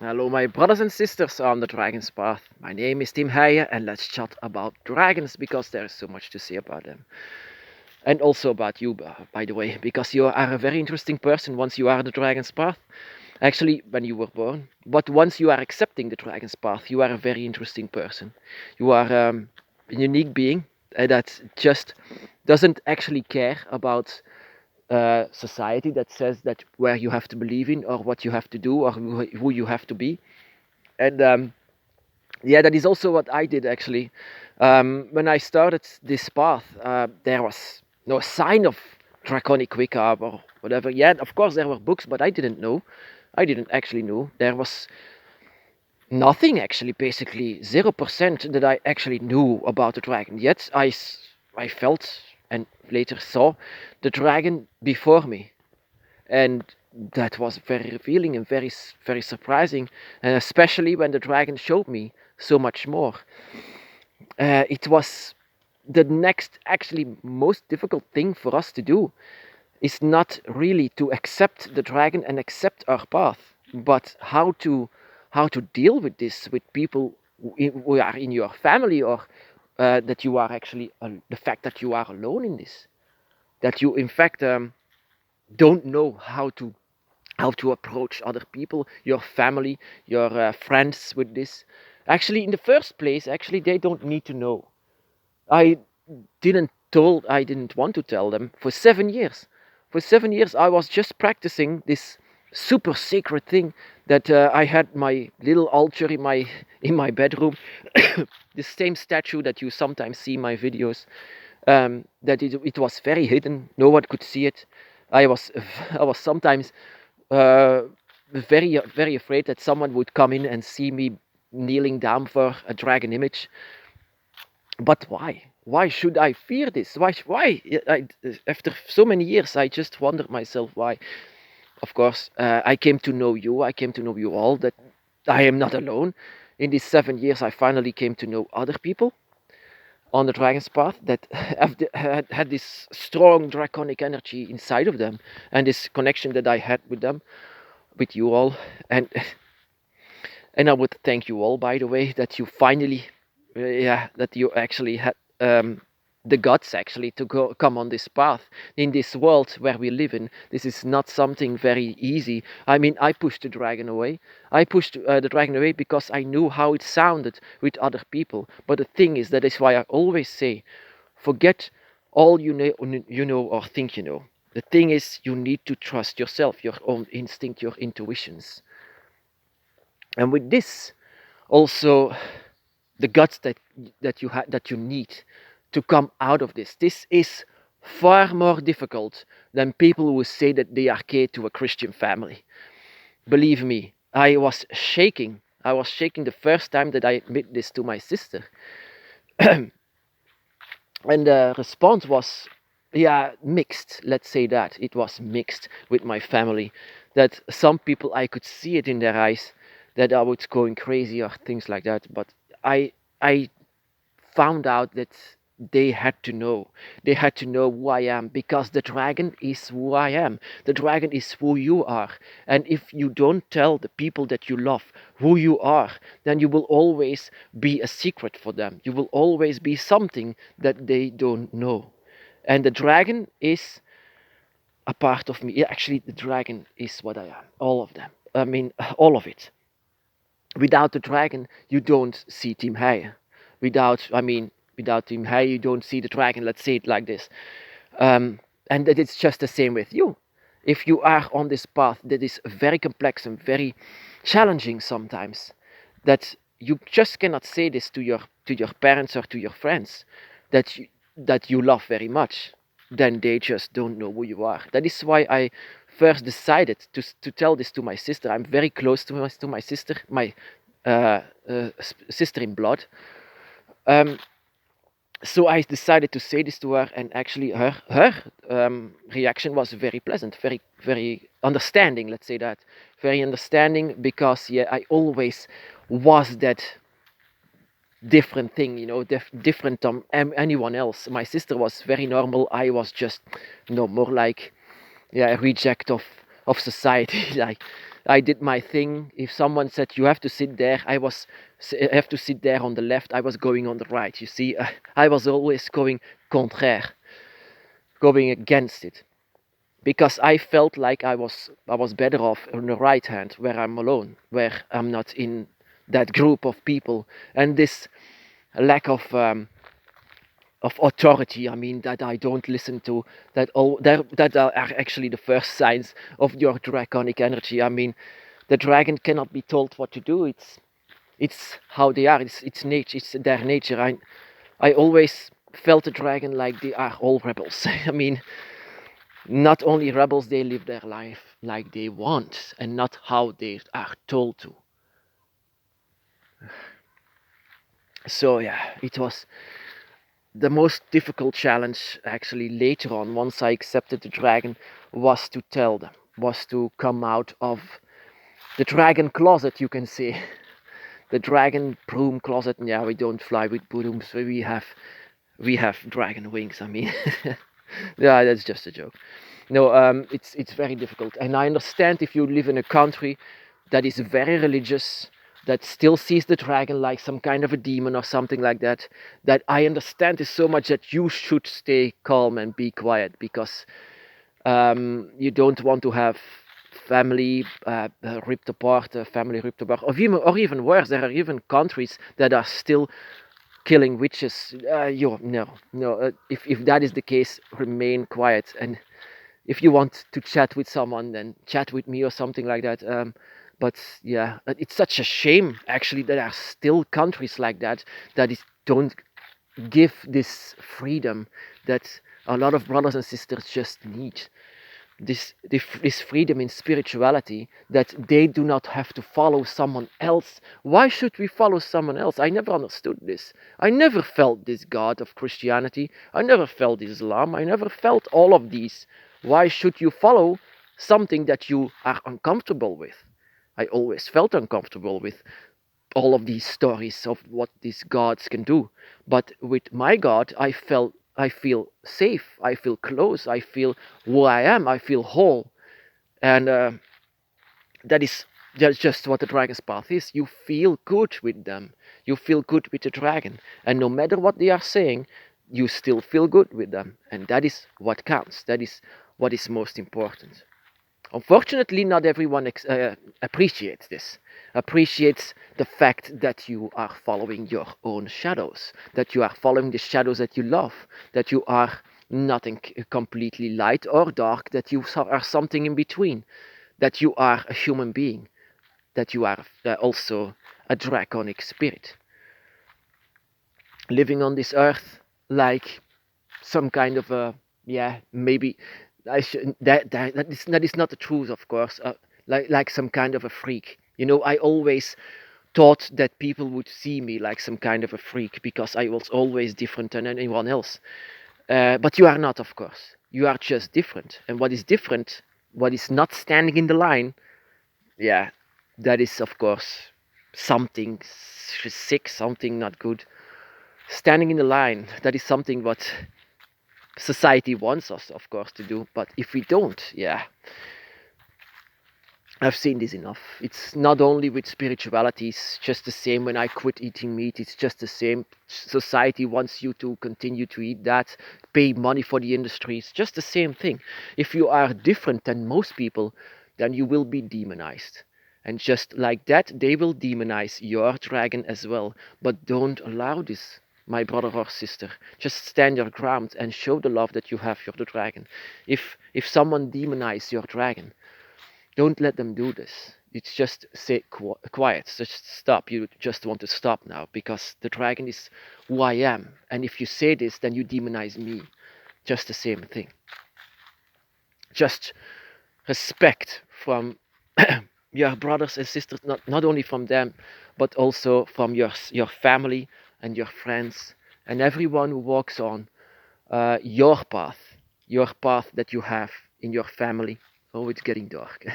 Hello, my brothers and sisters on the Dragon's Path. My name is Tim Heijen, and let's chat about dragons because there is so much to say about them. And also about you, by the way, because you are a very interesting person once you are the Dragon's Path. Actually, when you were born. But once you are accepting the Dragon's Path, you are a very interesting person. You are a unique being that just doesn't actually care about society that says that where you have to believe in or what you have to do or who you have to be. And yeah, that is also what I did actually. When I started this path, there was no sign of draconic Wicca or whatever. Yeah, of course there were books, but I didn't know. I didn't actually know. There was nothing actually, basically 0% that I actually knew about the dragon. Yet I felt and later saw the dragon before me, and that was very revealing and very surprising, and especially when the dragon showed me so much more. It was the next actually most difficult thing for us to do is not really to accept the dragon and accept our path, but how to deal with this with people who are in your family, or that you are actually the fact that you are alone in this, that you in fact don't know how to approach other people, your family, your friends with this. Actually, in the first place, actually they don't need to know. I I didn't want to tell them for 7 years. For 7 years, I was just practicing this super secret thing that I had my little altar in my bedroom, the same statue that you sometimes see in my videos. That it was very hidden. No one could see it. I was I was sometimes uh, very afraid that someone would come in and see me kneeling down for a dragon image. But why? Why should I fear this? Why? After so many years, I just wondered myself why. Of course, I came to know you. I came to know you all. That I am not alone. In these 7 years, I finally came to know other people on the Dragon's Path that had this strong draconic energy inside of them, and this connection that I had with them, with you all, and and I would thank you all, by the way, that you finally, yeah, that you actually had the guts actually to come on this path in this world where we live in. This is not something very easy. I mean, I pushed the dragon away. I pushed the dragon away because I knew how it sounded with other people. But the thing is, that is why I always say, forget all you know or think you know. The thing is, you need to trust yourself, your own instinct, your intuitions. And with this, also the guts that you need to come out of this. This is far more difficult than people who say that they are key to a Christian family. Believe me, I was shaking. I was shaking the first time that I admit this to my sister. And the response was, yeah, mixed. Let's say that. It was mixed with my family. That some people, I could see it in their eyes that I was going crazy or things like that. But I found out that they had to know. They had to know who I am, because the dragon is who I am. The dragon is who you are. And if you don't tell the people that you love who you are, then you will always be a secret for them. You will always be something that they don't know. And the dragon is a part of me. Yeah, actually, the dragon is what I am. All of them. I mean, all of it. Without the dragon, you don't see Team Heijen. Without Team Heijen, you don't see the dragon. Let's say it like this. And that it's just the same with you. If you are on this path that is very complex and very challenging sometimes, that you just cannot say this to your parents or to your friends that you love very much, then they just don't know who you are. That is why I first decided to tell this to my sister. I'm very close to my sister, my sister in blood. Um, so I decided to say this to her, and actually her reaction was very pleasant, very understanding. Let's say that, very understanding, because yeah, I always was that different thing, different from anyone else. My sister was very normal. I was just, more like, yeah, a reject of society. Like, I did my thing. If someone said you have to sit there, I have to sit there on the left. I was going on the right. You see, I was always going contraire, going against it, because I felt like I was better off on the right hand, where I'm alone, where I'm not in that group of people, and this lack of authority. I mean, that I don't listen to, that are actually the first signs of your draconic energy. I mean, the dragon cannot be told what to do. It's how they are. It's nature. It's their nature. I always felt the dragon like they are all rebels. I mean, not only rebels, they live their life like they want and not how they are told to. So yeah, it was the most difficult challenge actually later on, once I accepted the dragon, was to tell them, was to come out of the dragon closet, you can say. The dragon broom closet. Yeah, we don't fly with brooms, we have dragon wings. I mean, yeah, that's just a joke. No, it's very difficult, and I understand if you live in a country that is very religious, that still sees the dragon like some kind of a demon or something like that. That I understand is so much that you should stay calm and be quiet, because you don't want to have family ripped apart, or even worse. There are even countries that are still killing witches. No. If that is the case, remain quiet. And if you want to chat with someone, then chat with me or something like that. But yeah, it's such a shame actually that there are still countries like that don't give this freedom that a lot of brothers and sisters just need. This freedom in spirituality, that they do not have to follow someone else. Why should we follow someone else? I never understood this. I never felt this God of Christianity. I never felt Islam. I never felt all of these. Why should you follow something that you are uncomfortable with? I always felt uncomfortable with all of these stories of what these gods can do. But with my God, I feel safe, I feel close, I feel who I am, I feel whole. And that is that's just what the dragon's path is. You feel good with them. You feel good with the dragon. And no matter what they are saying, you still feel good with them. And that is what counts. That is what is most important. Unfortunately, not everyone appreciates this, appreciates the fact that you are following your own shadows, that you are following the shadows that you love, that you are nothing completely light or dark, that you are something in between, that you are a human being, that you are also a draconic spirit, living on this earth like some kind of a, yeah, maybe I should that is not the truth, of course. Like some kind of a freak. I always thought that people would see me like some kind of a freak because I was always different than anyone else. But you are not, of course. You are just different. And what is different, what is not standing in the line, yeah, that is, of course, something sick, something not good. Standing in the line, that is something what society wants us, of course, to do. But if we don't, yeah, I've seen this enough. It's not only with spirituality, it's just the same when I quit eating meat. It's just the same. Society wants you to continue to eat that, pay money for the industry. It's just the same thing. If you are different than most people, then you will be demonized. And just like that, they will demonize your dragon as well. But don't allow this, my brother or sister. Just stand your ground and show the love that you have for the dragon. If someone demonizes your dragon, don't let them do this. It's just say quiet. Just stop. You just want to stop now because the dragon is who I am. And if you say this, then you demonize me. Just the same thing. Just respect from your brothers and sisters, not only from them, but also from your family and your friends and everyone who walks on your path that you have in your family. Oh, it's getting dark.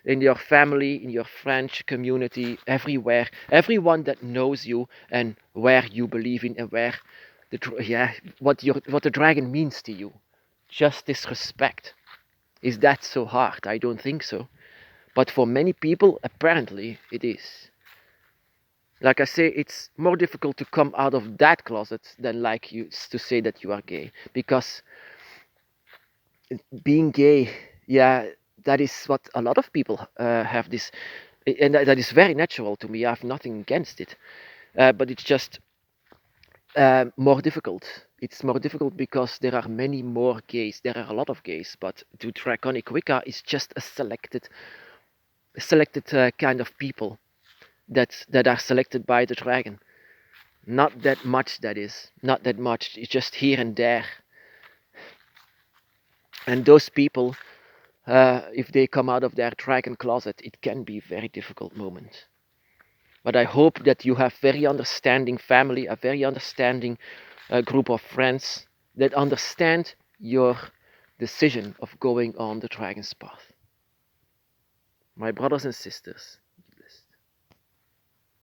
In your family, in your French community, everywhere, everyone that knows you and where you believe in and where what the dragon means to you. Just this respect. Is that so hard? I don't think so. But for many people, apparently, it is. Like I say, it's more difficult to come out of that closet than like you to say that you are gay, because being gay, yeah, that is what a lot of people have this, and that is very natural to me. I have nothing against it, but it's just more difficult. It's more difficult because there are many more gays. There are a lot of gays, but to Draconic Wicca is just a selected kind of people that are selected by the dragon. Not that much, that is. Not that much. It's just here and there. And those people, if they come out of their dragon closet, it can be a very difficult moment. But I hope that you have very understanding family, a very understanding group of friends that understand your decision of going on the dragon's path. My brothers and sisters,